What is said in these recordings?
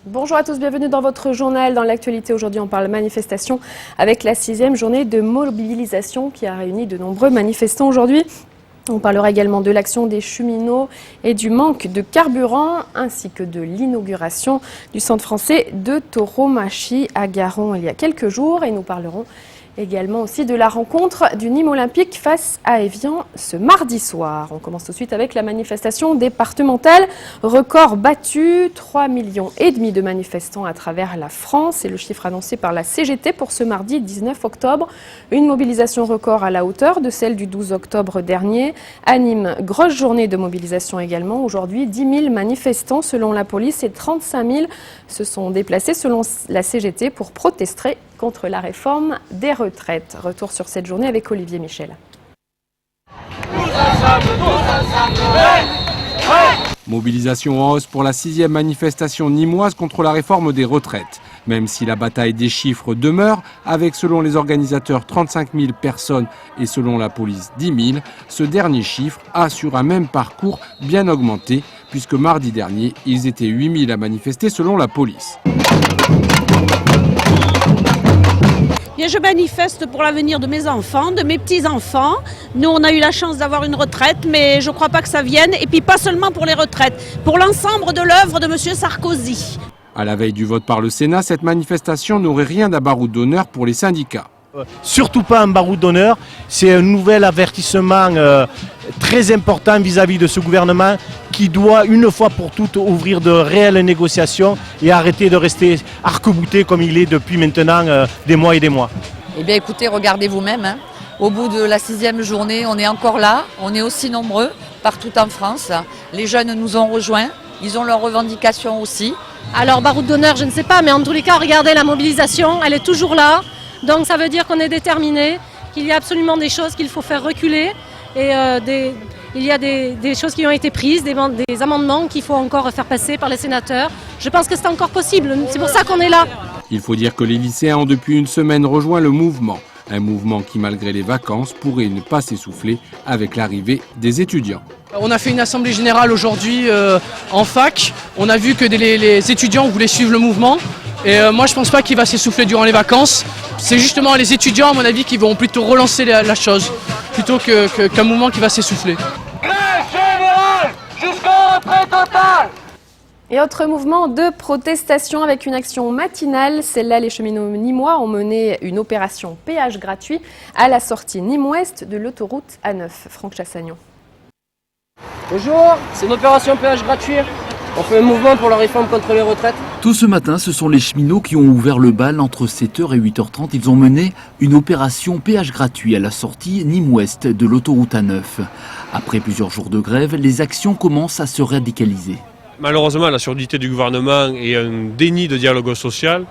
Bonjour à tous, bienvenue dans votre journal. Dans l'actualité aujourd'hui, on parle manifestation avec la 6e journée de mobilisation qui a réuni de nombreux manifestants aujourd'hui. On parlera également de l'action des cheminots et du manque de carburant, ainsi que de l'inauguration du centre français de Tauromachie à Garon il y a quelques jours. Et nous parlerons également aussi de la rencontre du Nîmes Olympique face à Évian ce mardi soir. On commence tout de suite avec la manifestation départementale. Record battu, 3,5 millions de manifestants à travers la France. C'est le chiffre annoncé par la CGT pour ce mardi 19 octobre. Une mobilisation record à la hauteur de celle du 12 octobre dernier. À Nîmes, grosse journée de mobilisation également. Aujourd'hui, 10 000 manifestants selon la police et 35 000 se sont déplacés selon la CGT pour protester contre la réforme des retraites. Retour sur cette journée avec Olivier Michel. Mobilisation en hausse pour la 6e manifestation nîmoise contre la réforme des retraites. Même si la bataille des chiffres demeure, avec selon les organisateurs 35 000 personnes et selon la police 10 000, ce dernier chiffre a sur un même parcours bien augmenté, puisque mardi dernier, ils étaient 8 000 à manifester selon la police. Bien, je manifeste pour l'avenir de mes enfants, de mes petits-enfants. Nous, on a eu la chance d'avoir une retraite, mais je ne crois pas que ça vienne. Et puis pas seulement pour les retraites, pour l'ensemble de l'œuvre de M. Sarkozy. À la veille du vote par le Sénat, cette manifestation n'aurait rien d'un baroud d'honneur pour les syndicats. Surtout pas un baroud d'honneur, c'est un nouvel avertissement très important vis-à-vis de ce gouvernement qui doit une fois pour toutes ouvrir de réelles négociations et arrêter de rester arc-bouté comme il est depuis maintenant des mois et des mois. Eh bien écoutez, regardez vous-même, au bout de la 6e journée, on est encore là, on est aussi nombreux partout en France. Les jeunes nous ont rejoints, ils ont leurs revendications aussi. Alors baroud d'honneur, je ne sais pas, mais en tous les cas, regardez la mobilisation, elle est toujours là. Donc ça veut dire qu'on est déterminé, qu'il y a absolument des choses qu'il faut faire reculer et il y a des choses qui ont été prises, des amendements qu'il faut encore faire passer par les sénateurs. Je pense que c'est encore possible, c'est pour ça qu'on est là. Il faut dire que les lycéens ont depuis une semaine rejoint le mouvement. Un mouvement qui, malgré les vacances, pourrait ne pas s'essouffler avec l'arrivée des étudiants. On a fait une assemblée générale aujourd'hui en fac. On a vu que les étudiants voulaient suivre le mouvement. Et moi je pense pas qu'il va s'essouffler durant les vacances. C'est justement les étudiants à mon avis qui vont plutôt relancer la chose plutôt qu'un mouvement qui va s'essouffler. Et autre mouvement de protestation avec une action matinale. Celle-là, les cheminots nîmois ont mené une opération péage gratuit à la sortie Nîmes-Ouest de l'autoroute A9. Franck Chassagnon. Bonjour, c'est une opération péage gratuit. On fait un mouvement pour la réforme contre les retraites. Tôt ce matin, ce sont les cheminots qui ont ouvert le bal entre 7h et 8h30. Ils ont mené une opération péage gratuit à la sortie Nîmes-Ouest de l'autoroute A9. Après plusieurs jours de grève, les actions commencent à se radicaliser. Malheureusement, la surdité du gouvernement et un déni de dialogue social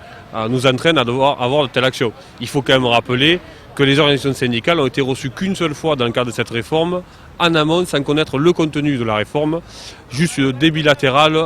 nous entraînent à devoir avoir de telles actions. Il faut quand même rappeler que les organisations syndicales ont été reçues qu'une seule fois dans le cadre de cette réforme, en amont, sans connaître le contenu de la réforme, juste des bilatérales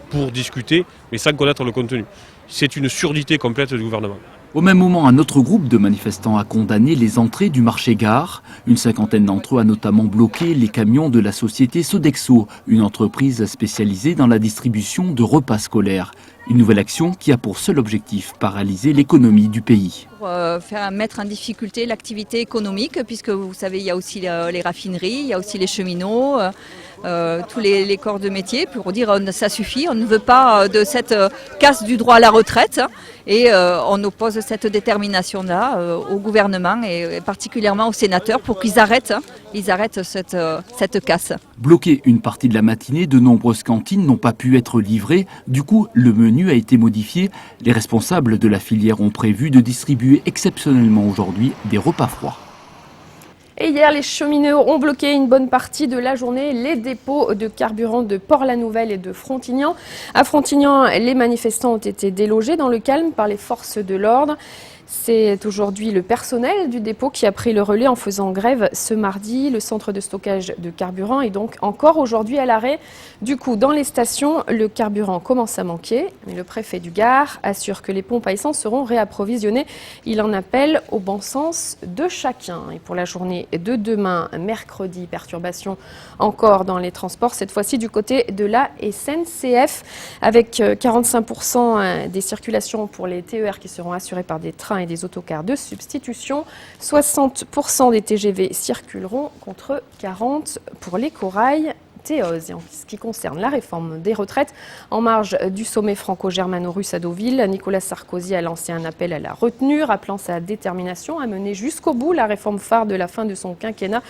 pour discuter, mais sans connaître le contenu. C'est une surdité complète du gouvernement. Au même moment, un autre groupe de manifestants a condamné les entrées du marché-gare. Une cinquantaine d'entre eux a notamment bloqué les camions de la société Sodexo, une entreprise spécialisée dans la distribution de repas scolaires. Une nouvelle action qui a pour seul objectif paralyser l'économie du pays. Pour mettre en difficulté l'activité économique, puisque vous savez, il y a aussi les raffineries, il y a aussi les cheminots, tous les corps de métier, pour dire ça suffit, on ne veut pas de cette casse du droit à la retraite et on oppose cette détermination-là au gouvernement et particulièrement aux sénateurs pour qu'ils arrêtent, cette casse. Bloqué une partie de la matinée, de nombreuses cantines n'ont pas pu être livrées. Du coup, le menu a été modifié. Les responsables de la filière ont prévu de distribuer exceptionnellement aujourd'hui des repas froids. Et hier, les cheminots ont bloqué une bonne partie de la journée les dépôts de carburant de Port-la-Nouvelle et de Frontignan. À Frontignan, les manifestants ont été délogés dans le calme par les forces de l'ordre. C'est aujourd'hui le personnel du dépôt qui a pris le relais en faisant grève ce mardi. Le centre de stockage de carburant est donc encore aujourd'hui à l'arrêt. Du coup, dans les stations, le carburant commence à manquer. Mais le préfet du Gard assure que les pompes à essence seront réapprovisionnées. Il en appelle au bon sens de chacun. Et pour la journée de demain, mercredi, perturbation encore dans les transports, cette fois-ci du côté de la SNCF, avec 45% des circulations pour les TER qui seront assurées par des trains et des autocars de substitution. 60% des TGV circuleront contre 40% pour les corails. Et en ce qui concerne la réforme des retraites, en marge du sommet franco-germano-russe à Deauville, Nicolas Sarkozy a lancé un appel à la retenue, rappelant sa détermination à mener jusqu'au bout la réforme phare de la fin de son quinquennat.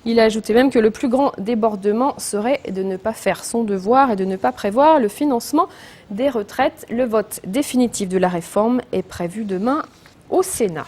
Il a ajouté même que le plus grand débordement serait de ne pas faire son devoir et de ne pas prévoir le financement des retraites. Le vote définitif de la réforme est prévu demain au Sénat.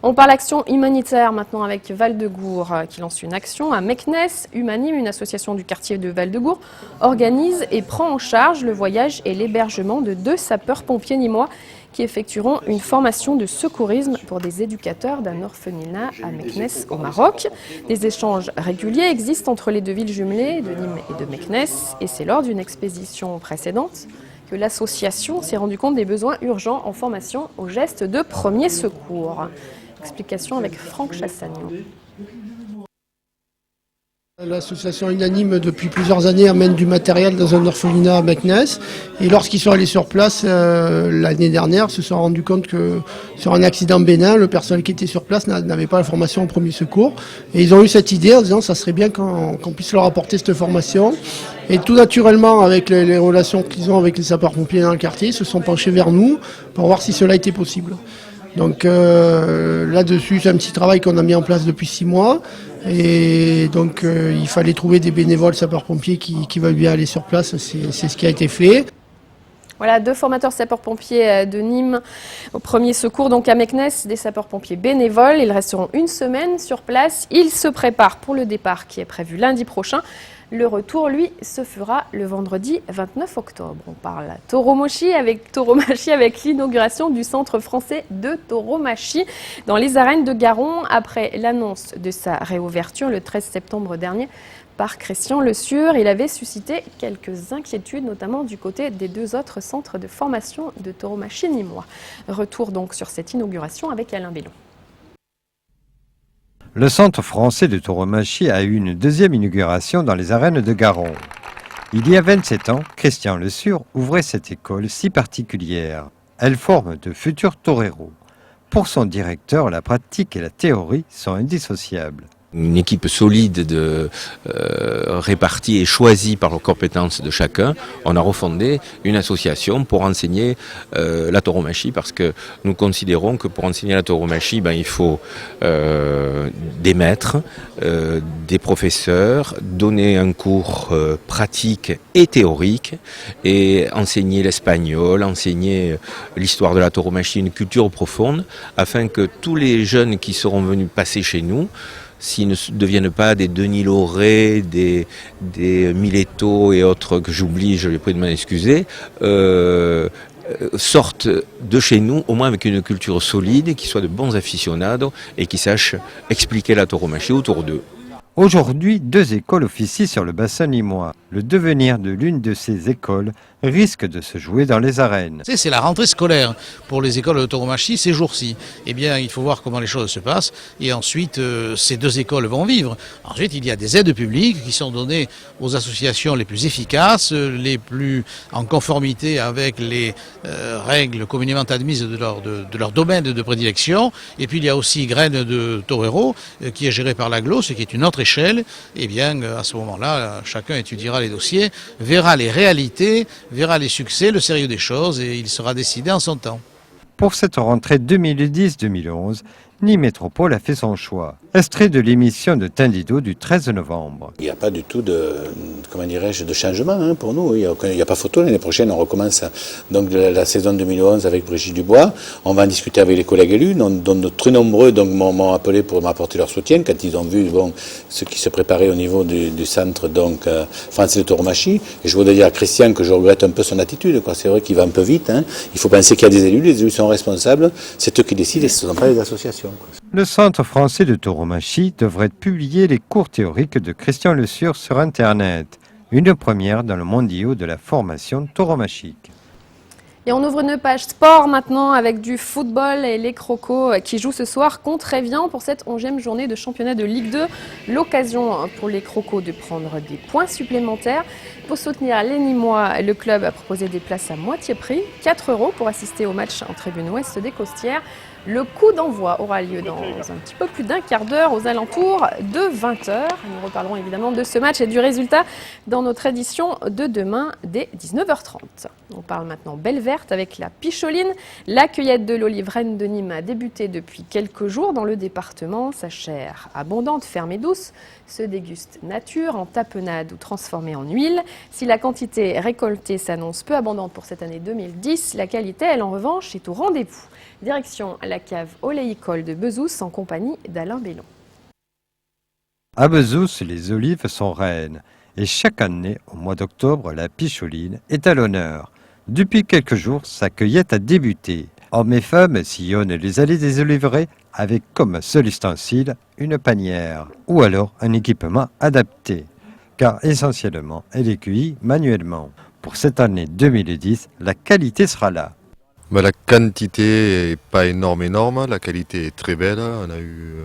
On parle action humanitaire maintenant avec Val-de-Gour qui lance une action à Meknès. Humanim, une association du quartier de Val-de-Gour, organise et prend en charge le voyage et l'hébergement de 2 sapeurs-pompiers nîmois qui effectueront une formation de secourisme pour des éducateurs d'un orphelinat à Meknès au Maroc. Des échanges réguliers existent entre les 2 villes jumelées de Nîmes et de Meknès et c'est lors d'une expédition précédente que l'association s'est rendue compte des besoins urgents en formation aux gestes de premier secours. Explication avec Franck Chassagnon. L'association Unanime, depuis plusieurs années, amène du matériel dans un orphelinat à Meknès. Et lorsqu'ils sont allés sur place l'année dernière, se sont rendus compte que sur un accident bénin, le personnel qui était sur place n'avait pas la formation en premier secours. Et ils ont eu cette idée en disant que ça serait bien qu'on puisse leur apporter cette formation. Et tout naturellement, avec les relations qu'ils ont avec les sapeurs-pompiers dans le quartier, ils se sont penchés vers nous pour voir si cela était possible. Donc là-dessus, c'est un petit travail qu'on a mis en place depuis 6 mois. Et donc il fallait trouver des bénévoles sapeurs-pompiers qui veulent bien aller sur place. C'est ce qui a été fait. Voilà, 2 formateurs sapeurs-pompiers de Nîmes au premier secours, donc à Meknès, des sapeurs-pompiers bénévoles. Ils resteront une semaine sur place. Ils se préparent pour le départ qui est prévu lundi prochain. Le retour, lui, se fera le vendredi 29 octobre. On parle tauromachie avec l'inauguration du Centre français de tauromachie dans les arènes de Garon après l'annonce de sa réouverture le 13 septembre dernier par Christian Le Sûr. Il avait suscité quelques inquiétudes, notamment du côté des 2 autres centres de formation de tauromachie nîmois. Retour donc sur cette inauguration avec Alain Bellon. Le Centre français de tauromachie a eu une 2e inauguration dans les arènes de Garon. Il y a 27 ans, Christian Le Sûr ouvrait cette école si particulière. Elle forme de futurs toreros. Pour son directeur, la pratique et la théorie sont indissociables. Une équipe solide répartie et choisie par les compétences de chacun, on a refondé une association pour enseigner la tauromachie, parce que nous considérons que pour enseigner la tauromachie, il faut des maîtres, des professeurs, donner un cours pratique et théorique, et enseigner l'espagnol, enseigner l'histoire de la tauromachie, une culture profonde, afin que tous les jeunes qui seront venus passer chez nous, s'ils ne deviennent pas des Denis Lauré, des Miletto et autres que j'oublie, je les prie de m'en excuser, sortent de chez nous au moins avec une culture solide, qui soient de bons aficionados et qui sachent expliquer la tauromachie autour d'eux. Aujourd'hui, 2 écoles officient sur le bassin nîmois. Le devenir de l'une de ces écoles risque de se jouer dans les arènes. C'est la rentrée scolaire pour les écoles de tauromachie ces jours-ci. Eh bien, il faut voir comment les choses se passent. Et ensuite, ces 2 écoles vont vivre. Ensuite, il y a des aides publiques qui sont données aux associations les plus efficaces, les plus en conformité avec les règles communément admises de leur domaine de prédilection. Et puis, il y a aussi Graines de Torero, qui est gérée par l'AGLO, ce qui est une autre échelle. Eh bien, à ce moment-là, chacun étudiera les dossiers, verra les réalités, verra les succès, le sérieux des choses, et il sera décidé en son temps. Pour cette rentrée 2010-2011, Nimétropole a fait son choix. Extrait de l'émission de Tindido du 13 novembre. Il n'y a pas du tout de changement pour nous. Il n'y a pas photo. L'année prochaine, on recommence donc la saison 2011 avec Brigitte Dubois. On va en discuter avec les collègues élus, dont très nombreux m'ont appelé pour m'apporter leur soutien quand ils ont vu ce qui se préparait au niveau du centre français de tauromachie. Et je voudrais dire à Christian que je regrette un peu son attitude. C'est vrai qu'il va un peu vite. Il faut penser qu'il y a des élus. Les élus sont responsables. C'est eux qui décident et ce ne sont pas les associations. Le Centre français de tauromachie devrait publier les cours théoriques de Christian Le Sur sur Internet. Une première dans le mondial de la formation tauromachique. Et on ouvre une page sport maintenant avec du football et les Crocos qui jouent ce soir contre Évian pour cette 11e journée de championnat de Ligue 2. L'occasion pour les Crocos de prendre des points supplémentaires. Pour soutenir les Nîmois, le club a proposé des places à moitié prix, 4 € pour assister au match en tribune ouest des Costières. Le coup d'envoi aura lieu dans un petit peu plus d'un quart d'heure aux alentours de 20h. Nous reparlerons évidemment de ce match et du résultat dans notre édition de demain dès 19h30. On parle maintenant Belle Verte avec la Picholine. La cueillette de l'olive reine de Nîmes a débuté depuis quelques jours dans le département. Sa chair abondante, ferme et douce se déguste nature, en tapenade ou transformée en huile. Si la quantité récoltée s'annonce peu abondante pour cette année 2010, la qualité, elle en revanche, est au rendez-vous. Direction la cave oléicole de Bezous en compagnie d'Alain Bellon. À Bezous, les olives sont reines. Et chaque année, au mois d'octobre, la Picholine est à l'honneur. Depuis quelques jours, sa cueillette a débuté. Hommes et femmes sillonnent les allées des oliveraies avec comme seul ustensile une panière ou alors un équipement adapté. Car essentiellement, elle est cueillie manuellement. Pour cette année 2010, la qualité sera là. La quantité n'est pas énorme, la qualité est très belle, on a eu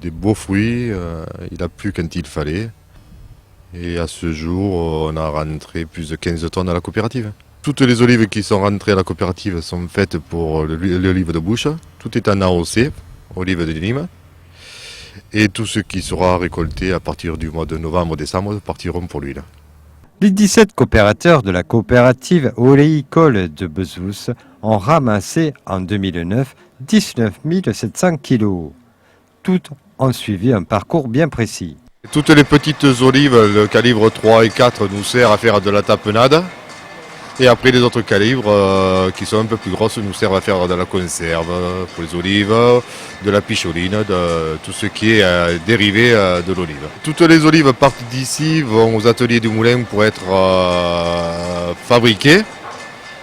des beaux fruits, il a plu quand il fallait. Et à ce jour, on a rentré plus de 15 tonnes à la coopérative. Toutes les olives qui sont rentrées à la coopérative sont faites pour l'olive de bouche, tout est en AOC, olive de Nîmes. Et tout ce qui sera récolté à partir du mois de novembre-décembre partiront pour l'huile. Les 17 coopérateurs de la coopérative oléicole de Bezous ont ramassé en 2009 19 700 kilos. Toutes ont suivi un parcours bien précis. Toutes les petites olives, le calibre 3 et 4 nous sert à faire de la tapenade. Et après les autres calibres qui sont un peu plus grosses nous servent à faire de la conserve pour les olives, de la picholine, de tout ce qui est dérivé de l'olive. Toutes les olives partent d'ici, vont aux ateliers du moulin pour être fabriquées.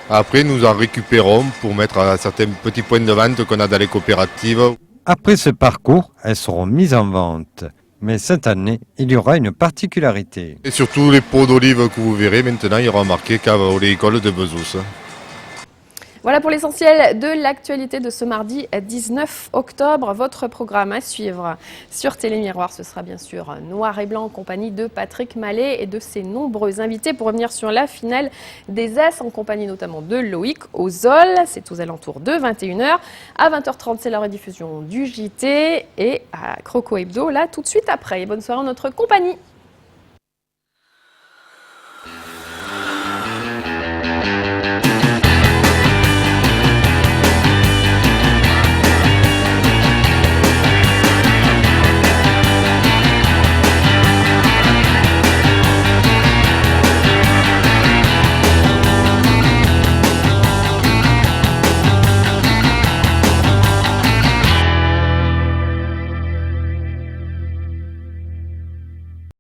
Après nous en récupérons pour mettre à certains petits points de vente qu'on a dans les coopératives. Après ce parcours, elles seront mises en vente. Mais cette année, il y aura une particularité. Et surtout les pots d'olive que vous verrez, maintenant il y aura marqué cave oléicole de Bezous. Voilà pour l'essentiel de l'actualité de ce mardi 19 octobre. Votre programme à suivre sur Télémiroir, ce sera bien sûr Noir et Blanc en compagnie de Patrick Mallet et de ses nombreux invités pour revenir sur la finale des As en compagnie notamment de Loïc Ozol. C'est aux alentours de 21h. À 20h30, c'est la rediffusion du JT et à Croco Hebdo, là tout de suite après. Et bonne soirée en notre compagnie.